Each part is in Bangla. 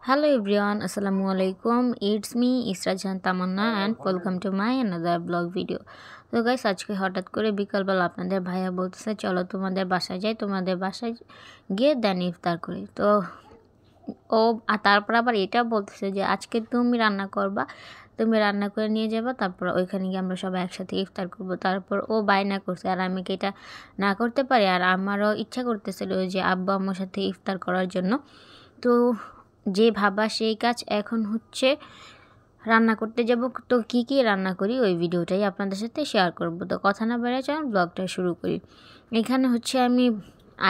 Hello everyone, Assalamualaikum. It's me Isra Jahan Tamanna and welcome to my another vlog video. তো গাইস আজকে হঠাৎ করে বিকালবেলা আপনাদের ভাইয়া বলতেছে চলো তোমাদের বাসায় যাই, তোমাদের বাসায় গিয়ে দেন ইফতার করি। তো ও তারপর আবার এটা বলতেছে যে আজকে তুমি রান্না করবা, তুমি রান্না করে নিয়ে যাবা, তারপর ওইখানে গিয়ে আমরা সবাই একসাথে ইফতার করব। তারপর ও বায়না করছে আর আমি কি এটা না করতে পারি, আর আমারও ইচ্ছা করতেছিল যে আব্বু আম্মুর সাথে ইফতার করার জন্য। তো যে ভাবা সেই কাজ, এখন হচ্ছে রান্না করতে যাব। তো কি কি রান্না করি ওই ভিডিওটাই আপনাদের সাথে শেয়ার করব। তো কথা না বেড়ে চলুন ব্লগটা শুরু করি। এখানে হচ্ছে আমি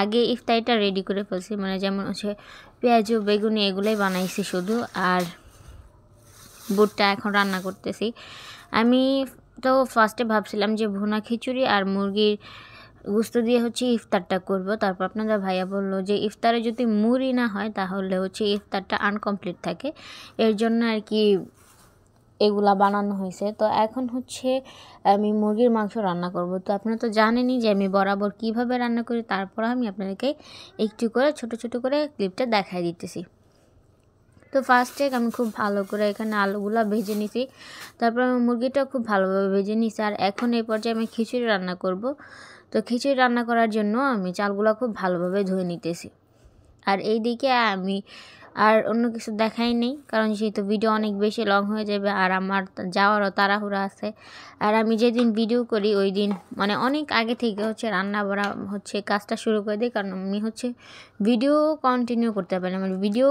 আগে ইফতারিটা রেডি করে ফেলছি, মানে যেমন হচ্ছে পেঁয়াজ বেগুনি এগুলোই বানাইছি শুধু, আর বুটটা এখন রান্না করতেছি। আমি তো ফার্স্টে ভাবছিলাম যে ভুনা খিচুড়ি আর মুরগির গোস্ত দিয়ে হচ্ছে ইফতারটা করব। তারপর আপনাদের ভাইয়া বললো যে ইফতারে যদি মুড়ি না হয় তাহলে হচ্ছে ইফতারটা আনকমপ্লিট থাকে, এর জন্য আর কি এগুলা বানানো হয়েছে। তো এখন হচ্ছে আমি মুরগির মাংস রান্না করব। তো আপনারা তো জানেনই যে আমি বরাবর কিভাবে রান্না করি, তারপর আমি আপনাদেরকে একটু করে ছোট ছোট করে ক্লিপটা দেখাই দিতেছি। তো ফার্স্টে আমি খুব ভালো করে এখানে আলুগুলো ভেজে নিছি, তারপর আমি মুরগিটাও খুব ভালোভাবে ভেজে নিছি। আর এখন এই পর্যায়ে আমি খিচুড়ি রান্না করব। তো খিচুড়ি রান্না করার জন্য আমি চালগুলো খুব ভালোভাবে ধুয়ে নিতেছি। আর এই দিকে আমি আর অন্য কিছু দেখাই নেই, কারণ যেহেতু ভিডিও অনেক বেশি লং হয়ে যাবে আর আমার যাওয়ারও তাড়াহুড়া আছে। আর আমি যেদিন ভিডিও করি ওই দিন মানে অনেক আগে থেকে হচ্ছে রান্না বাড়া হচ্ছে কাজটা শুরু করে দিই, কারণ আমি হচ্ছে ভিডিও কন্টিনিউ করতে পারি না, মানে ভিডিও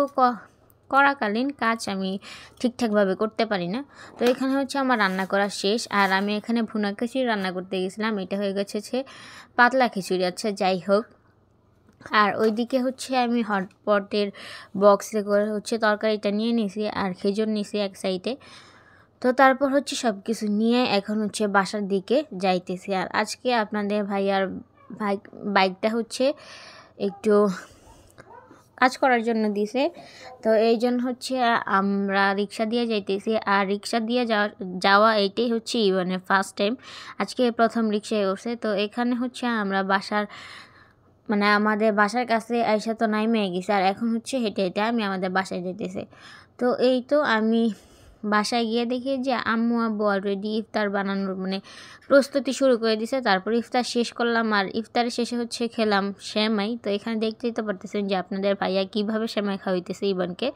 করাকালীন কাজ আমি ঠিকঠাকভাবে করতে পারি না। তো এখানে হচ্ছে আমার রান্না করা শেষ, আর আমি এখানে ভুনা খিচুড়ি রান্না করতে গেছিলাম, এটা হয়ে গেছে পাতলা খিচুড়ি। আচ্ছা যাই হোক, আর ওইদিকে হচ্ছে আমি হটপটের বক্সে করে হচ্ছে তরকারিটা নিয়ে নিছি আর খেজুর নিছি এক সাইডে। তো তারপর হচ্ছে সব কিছু নিয়ে এখন হচ্ছে বাসার দিকে যাইতেছি। আর আজকে আপনাদের ভাইয়ার বাইকটা হচ্ছে একটু কাজ করার জন্য দিছে, তো এই জন্য হচ্ছে আমরা রিক্সা দিয়ে যাইতেছি। আর রিক্সা দিয়ে যাওয়া এইটাই হচ্ছে মানে ফার্স্ট টাইম, আজকে প্রথম রিক্সায় উঠছে। তো এখানে হচ্ছে আমরা মানে আমাদের বাসার কাছে আইসা তো নাইমে গেছে, আর এখন হচ্ছে হেঁটে হেঁটে আমি আমাদের বাসায় যেতেছি। তো এই তো আমি বাসায় গিয়ে দেখি যে আম্মু আব্বু অলরেডি ইফতার বানানোর মানে প্রস্তুতি শুরু করে দিছে। তারপর ইফতার শেষ করলাম, আর ইফতারের শেষে হচ্ছে খেলাম সেমাই। তো এখানে দেখতেই তো পারতেছেন যে আপনাদের ভাইয়া কীভাবে সেমাই খাওয়াইতেছে ইবানকে।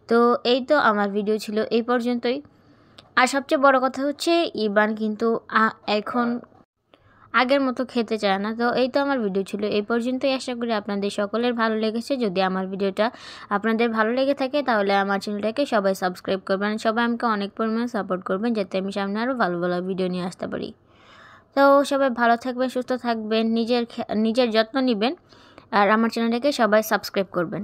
তো এই তো আমার ভিডিও ছিল এই পর্যন্তই। আর সবচেয়ে বড় কথা হচ্ছে ইবান কিন্তু এখন আগের মতো খেতে চায় না। তো এই তো আমার ভিডিও ছিল এই পর্যন্তই। আশা করি আপনাদের সকলের ভালো লেগেছে। যদি আমার ভিডিওটা আপনাদের ভালো লেগে থাকে তাহলে আমার চ্যানেলটাকে সবাই সাবস্ক্রাইব করবেন, সবাই আমাকে অনেক পরিমাণে সাপোর্ট করবেন যাতে আমি সামনে আরও ভালো ভালো ভিডিও নিয়ে আসতে পারি। তো সবাই ভালো থাকবেন, সুস্থ থাকবেন, নিজের যত্ন নেবেন, আর আমার চ্যানেলটাকে সবাই সাবস্ক্রাইব করবেন।